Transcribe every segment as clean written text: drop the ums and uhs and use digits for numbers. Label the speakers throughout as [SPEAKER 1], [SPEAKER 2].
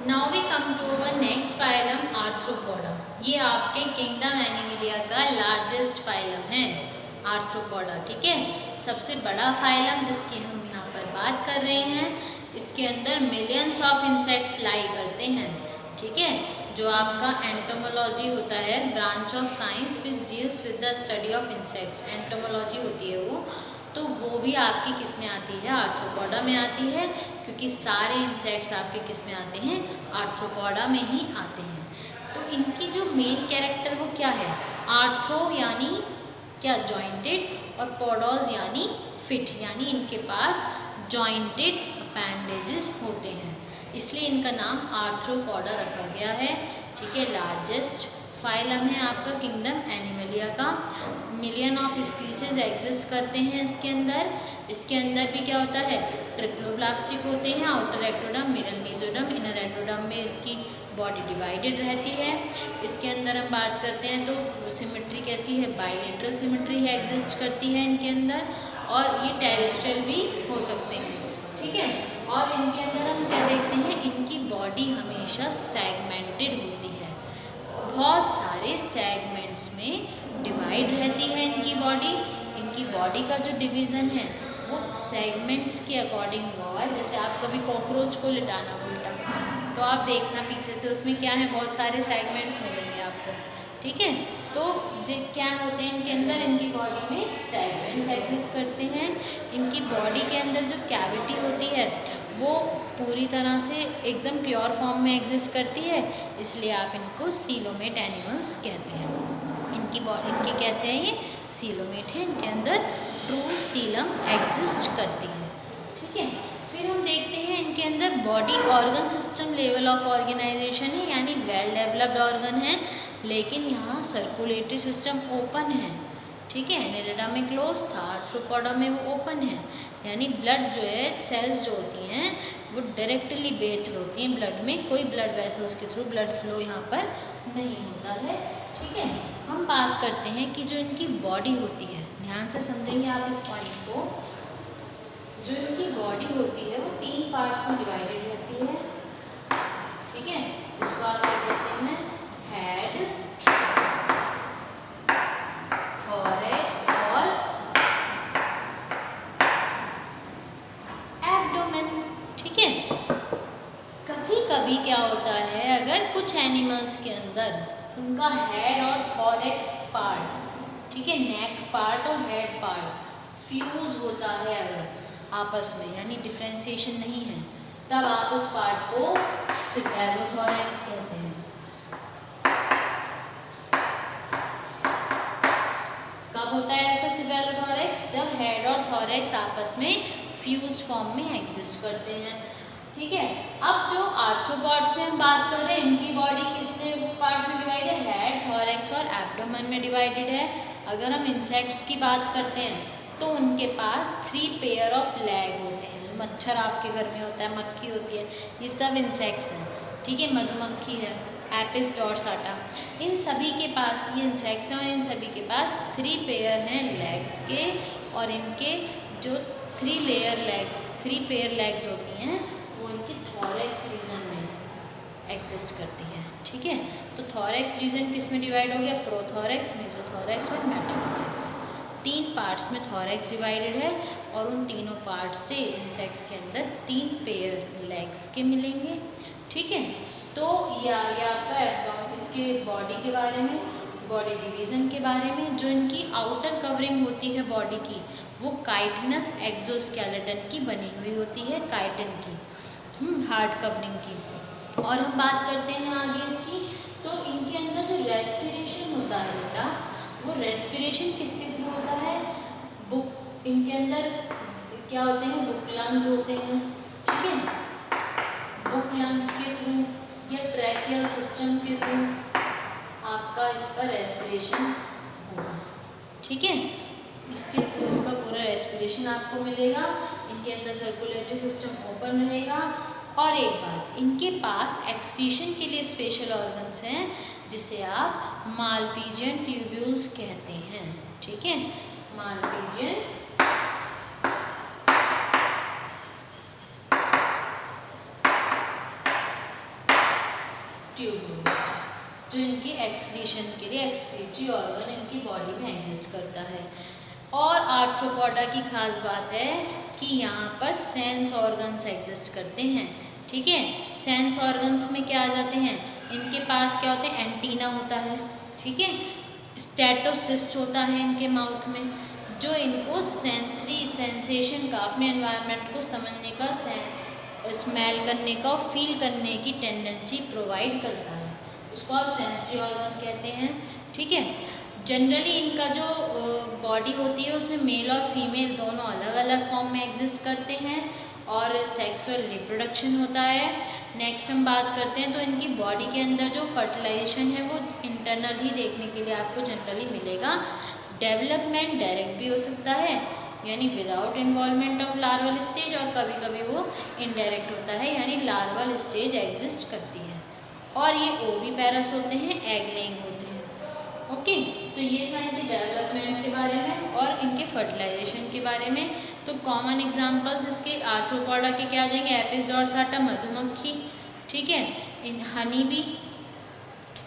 [SPEAKER 1] Now we come to our next phylum Arthropoda. ये आपके kingdom Animalia का largest phylum है आर्थ्रोपोडा, ठीक है। सबसे बड़ा फाइलम जिसकी हम यहाँ पर बात कर रहे हैं, इसके अंदर मिलियंस ऑफ इंसेक्ट्स लाई करते हैं, ठीक है। जो आपका एंटोमोलॉजी होता है, branch of science which deals with the study of insects, entomology होती है वो, तो वो भी आपकी किस में आती है, आर्थ्रोपोडा में आती है, क्योंकि सारे इंसेक्ट्स आपके किस में आते हैं, आर्थ्रोपोडा में ही आते हैं। तो इनकी जो मेन कैरेक्टर वो क्या है, आर्थ्रो यानी क्या, जॉइंटेड, और पोडोज यानी फिट, यानी इनके पास जॉइंटेड अपेंडेजेस होते हैं, इसलिए इनका नाम आर्थ्रोपोडा रखा गया है, ठीक है। लार्जेस्ट फाइलम है आपका किंगडम एनिमलिया का। मिलियन ऑफ स्पीसीज एग्जिस्ट करते हैं इसके अंदर। इसके अंदर भी क्या होता है, ट्रिप्लोब्लास्टिक होते हैं, outer ectoderm, middle mesoderm, inner ectoderm में इसकी बॉडी डिवाइडेड रहती है। इसके अंदर हम बात करते हैं तो सिमेट्री कैसी है, बाइलेटरल सिमेट्री है, एग्जिस्ट करती है इनके अंदर, और ये टेरेस्ट्रियल भी हो सकते हैं, ठीक है। और इनके अंदर हम क्या देखते हैं, इनकी बॉडी हमेशा सेगमेंटेड होती है, बहुत सारे सेगमेंट्स में डिवाइड रहती है इनकी बॉडी। इनकी बॉडी का जो डिवीज़न है वो सेगमेंट्स के अकॉर्डिंग हुआ है। जैसे आप कभी कॉकरोच को लिटाना उल्टा, तो आप देखना पीछे से उसमें क्या है, बहुत सारे सेगमेंट्स मिलेंगे आपको, ठीक है। तो जो क्या होते हैं इनके अंदर, इनकी बॉडी में सेगमेंट्स एग्जिस्ट करते हैं। इनकी बॉडी के अंदर जो कैविटी होती है वो पूरी तरह से एकदम प्योर फॉर्म में एग्जिस्ट करती है, इसलिए आप इनको सीलोमेट एनिमल्स कहते हैं। इनकी बॉडी, इनके कैसे है, ये सीलोमेट है, इनके अंदर ट्रू सीलम एग्जिस्ट करती है, ठीक है। फिर हम देखते हैं इनके अंदर body organ system level of organisation है, यानी वेल डेवलप्ड ऑर्गन है, लेकिन यहाँ सर्कुलेटरी सिस्टम ओपन है, ठीक है। एनेलिडा में क्लोज था, आर्थ्रोपोडा में वो ओपन है, यानी ब्लड जो है, सेल्स जो होती हैं वो डायरेक्टली बेस्ड होती हैं ब्लड में, कोई ब्लड वेसल्स के थ्रू ब्लड फ्लो यहाँ पर नहीं होता है, ठीक है। हम बात करते हैं कि जो इनकी बॉडी होती है, ध्यान से समझेंगे आप इस पॉइंट को। जो इनकी बॉडी होती है वो 3 पार्ट्स में डिवाइडेड रहती है, ठीक है। इसको आप क्या कहते हैं, हेड, थॉरैक्स और एब्डोमेन, ठीक है। कभी कभी क्या होता है, अगर कुछ एनिमल्स के अंदर उनका हेड और थॉरैक्स पार्ट, ठीक है, नेक पार्ट और हेड पार्ट फ्यूज होता है अगर आपस में, यानी डिफ्रेंशिएशन नहीं है, तब आप उस पार्ट को सिफेलोथॉरैक्स कहते हैं। कब होता है ऐसा सिफेलोथॉरैक्स, जब हेड और थॉरैक्स आपस में फ्यूज फॉर्म में एग्जिस्ट करते हैं, ठीक है। अब जो आर्थ्रोपॉड्स में हम बात कर रहे हैं, इनकी बॉडी कितने पार्ट्स में डिवाइड है, हेड, थॉरैक्स और एब्डोमेन में डिवाइडेड है। अगर हम इंसेक्ट्स की बात करते हैं तो उनके पास 3 पेयर ऑफ लेग होते हैं। मच्छर आपके घर में होता है, मक्खी होती है, ये सब इंसेक्ट्स हैं, ठीक है। मधुमक्खी है, एपिस डॉर्साटा, इन सभी के पास ये इंसेक्ट्स हैं, और इन सभी के पास 3 पेयर हैं लेग्स के, और इनके जो 3 पेयर लेग्स होती हैं वो इनकी थॉरैक्स रीजन में एग्जिस्ट करती है, ठीक है। तो थॉरैक्स रीजन किस में डिवाइड हो गया, प्रोथॉरैक्स, मेसोथॉरैक्स और मेटाथॉरैक्स। 3 पार्ट्स में थॉरैक्स डिवाइडेड है, और उन तीनों पार्ट्स से इंसेक्ट्स के अंदर 3 पेयर लेग्स के मिलेंगे, ठीक है। तो ये आपका एब्डोमेन, इसके बॉडी के बारे में, बॉडी डिवीज़न के बारे में। जो इनकी आउटर कवरिंग होती है बॉडी की, वो काइटिनस एक्सोस्केलेटन की बनी हुई होती है, काइटिन की, हार्ड कवरिंग की। और हम बात करते हैं आगे इसकी, तो इनके अंदर जो रेस्पिरेशन होता है बेटा, वो रेस्पिरेशन किसके थ्रू होता है, बुक, इनके अंदर क्या होते हैं, बुक लंग्स होते हैं, ठीक है। बुक लंग्स के थ्रू या ट्रैकियल सिस्टम के थ्रू आपका इसका रेस्पिरेशन होगा, ठीक है। इसके थ्रू इसका पूरा रेस्पिरेशन आपको मिलेगा। इनके अंदर सर्कुलेटरी सिस्टम ओपन रहेगा। और एक बात, इनके पास एक्सक्रीशन के लिए स्पेशल ऑर्गन्स हैं, जिसे आप मालपीजियन ट्यूब्यूल्स कहते हैं, ठीक है। मालपीजियन ट्यूब्यूल्स, जो इनकी एक्सक्रीशन के लिए एक्सक्रीटरी ऑर्गन इनकी बॉडी में एग्जिस्ट करता है। और आर्थ्रोपोडा की खास बात है कि यहाँ पर सेंस ऑर्गन्स एग्जिस्ट करते हैं। ठीक है, सेंस ऑर्गन्स में क्या आ जाते हैं, इनके पास क्या होते हैं, एंटीना होता है। ठीक है, स्टेटोसिस्ट होता है इनके माउथ में, जो इनको सेंसरी सेंसेशन का, अपने एनवायरनमेंट को समझने का, स्मेल करने का और फील करने की टेंडेंसी प्रोवाइड करता है, उसको आप सेंसरी ऑर्गन कहते हैं। ठीक है, जनरली इनका जो बॉडी होती है उसमें मेल और फीमेल दोनों अलग अलग फॉर्म में एग्जिस्ट करते हैं और सेक्सुअल रिप्रोडक्शन होता है। नेक्स्ट हम बात करते हैं तो इनकी बॉडी के अंदर जो फर्टिलाइजेशन है वो इंटरनल ही देखने के लिए आपको जनरली मिलेगा। डेवलपमेंट डायरेक्ट भी हो सकता है, यानी without involvement of larval stage, और कभी कभी वो इनडायरेक्ट होता है, यानी लार्वल स्टेज एग्जिस्ट करती है। और ये ओवीपेरस होते हैं, एग लेइंग होते हैं। ओके, तो ये था इनके डेवलपमेंट के बारे में और इनके फर्टिलाइजेशन के बारे में। तो कॉमन एग्जांपल्स इसके आर्थ्रोपोडा के क्या आ जाएंगे, एपिस डॉर्साटा मधुमक्खी, ठीक है, इन हनी बी,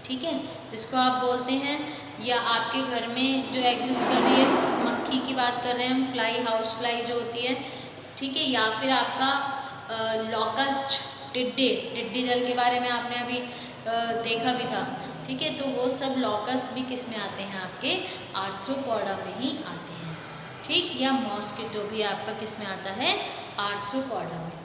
[SPEAKER 1] ठीक है, जिसको आप बोलते हैं, या आपके घर में जो एग्जिस्ट कर रही है मक्खी की बात कर रहे हैं हम, फ्लाई, हाउस फ्लाई जो होती है, ठीक है, या फिर आपका लॉकस्ट, टिड्डी दल के बारे में आपने अभी देखा भी था। ठीक है, तो वो सब लॉकस्ट भी किस में आते हैं, आपके आर्थ्रोपोडा में ही आते हैं। ठीक, या मॉस्किटो भी आपका किस में आता है, आर्थ्रोपोडा में।